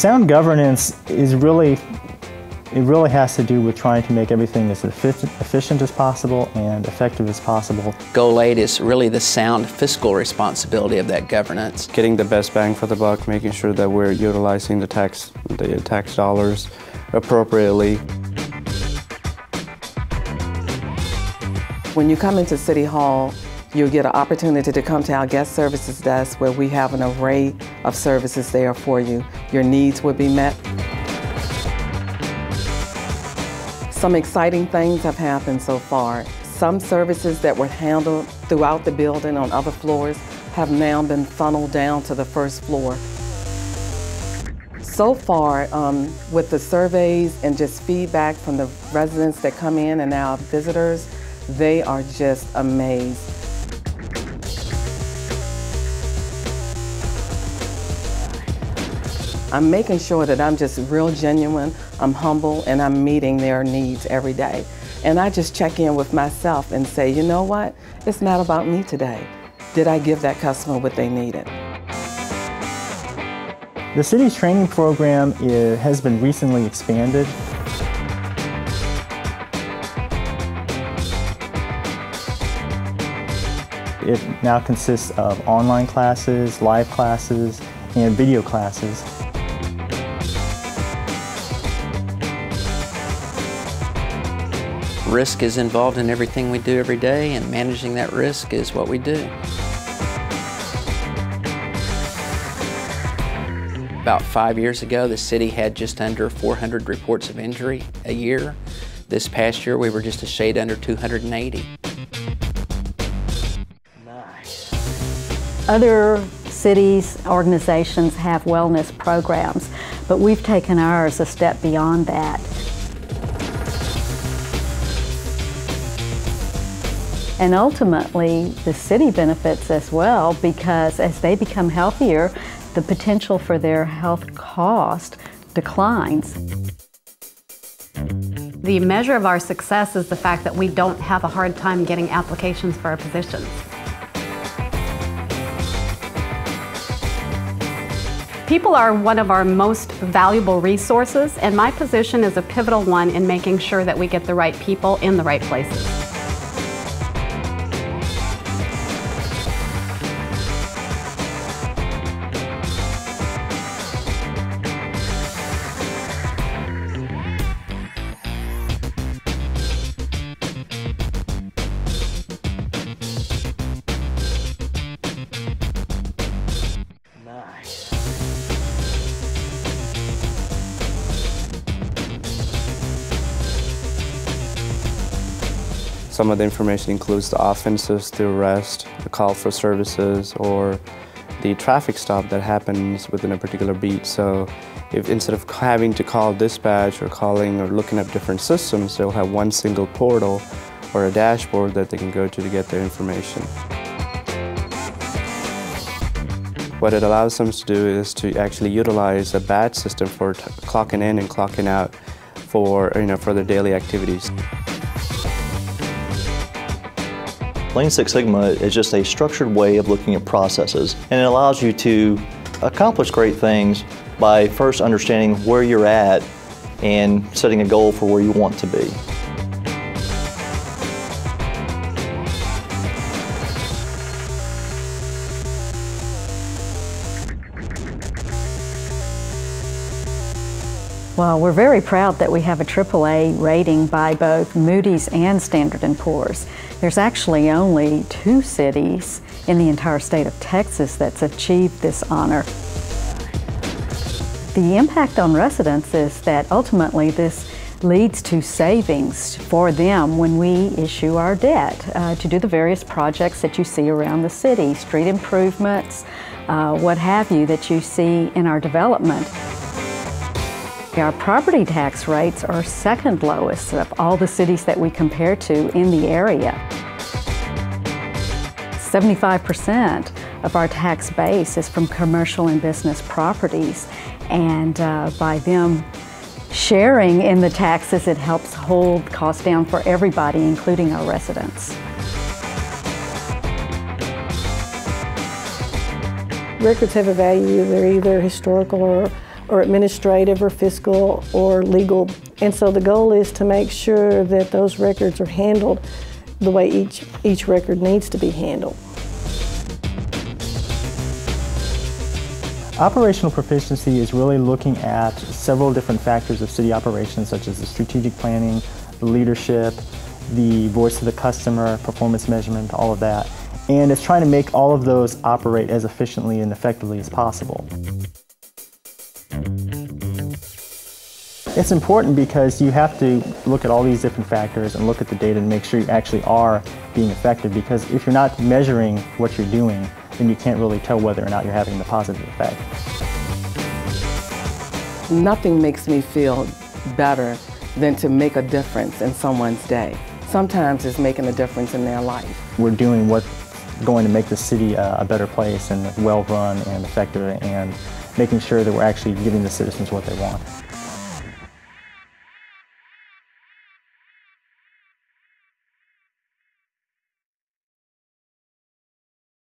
Sound governance is really has to do with trying to make everything as efficient as possible and effective as possible. Goal 8 is really the sound fiscal responsibility of that governance. Getting the best bang for the buck, making sure that we're utilizing the tax dollars appropriately. When you come into City Hall, you'll get an opportunity to come to our guest services desk where we have an array of services there for you. Your needs will be met. Some exciting things have happened so far. Some services that were handled throughout the building on other floors have now been funneled down to the first floor. So far, with the surveys and just feedback from the residents that come in and our visitors, they are just amazed. I'm making sure that I'm just real genuine, I'm humble, and I'm meeting their needs every day. And I just check in with myself and say, you know what? It's not about me today. Did I give that customer what they needed? The city's training program has been recently expanded. It now consists of online classes, live classes, and video classes. Risk is involved in everything we do every day, and managing that risk is what we do. About 5 years ago, the city had just under 400 reports of injury a year. This past year, we were just a shade under 280. Other cities, organizations have wellness programs, but we've taken ours a step beyond that. And ultimately, the city benefits as well, because as they become healthier, the potential for their health cost declines. The measure of our success is the fact that we don't have a hard time getting applications for our positions. People are one of our most valuable resources, and my position is a pivotal one in making sure that we get the right people in the right places. Some of the information includes the offenses, the arrest, the call for services, or the traffic stop that happens within a particular beat. So if instead of having to call dispatch or calling or looking up different systems, they'll have one single portal or a dashboard that they can go to get their information. What it allows them to do is to actually utilize a badge system for clocking in and clocking out for their daily activities. Lean Six Sigma is just a structured way of looking at processes, and it allows you to accomplish great things by first understanding where you're at and setting a goal for where you want to be. Well, we're very proud that we have a AAA rating by both Moody's and Standard & Poor's. There's actually only 2 cities in the entire state of Texas that's achieved this honor. The impact on residents is that ultimately this leads to savings for them when we issue our debt to do the various projects that you see around the city, street improvements, what have you, that you see in our development. Our property tax rates are second lowest of all the cities that we compare to in the area. 75% of our tax base is from commercial and business properties, and by them sharing in the taxes, it helps hold costs down for everybody, including our residents. Records have a value. They're either historical or administrative or fiscal or legal. And so the goal is to make sure that those records are handled the way each record needs to be handled. Operational proficiency is really looking at several different factors of city operations, such as the strategic planning, the leadership, the voice of the customer, performance measurement, all of that. And it's trying to make all of those operate as efficiently and effectively as possible. It's important because you have to look at all these different factors and look at the data and make sure you actually are being effective, because if you're not measuring what you're doing, then you can't really tell whether or not you're having the positive effect. Nothing makes me feel better than to make a difference in someone's day. Sometimes it's making a difference in their life. We're doing what's going to make the city a better place and well-run and effective, and making sure that we're actually giving the citizens what they want.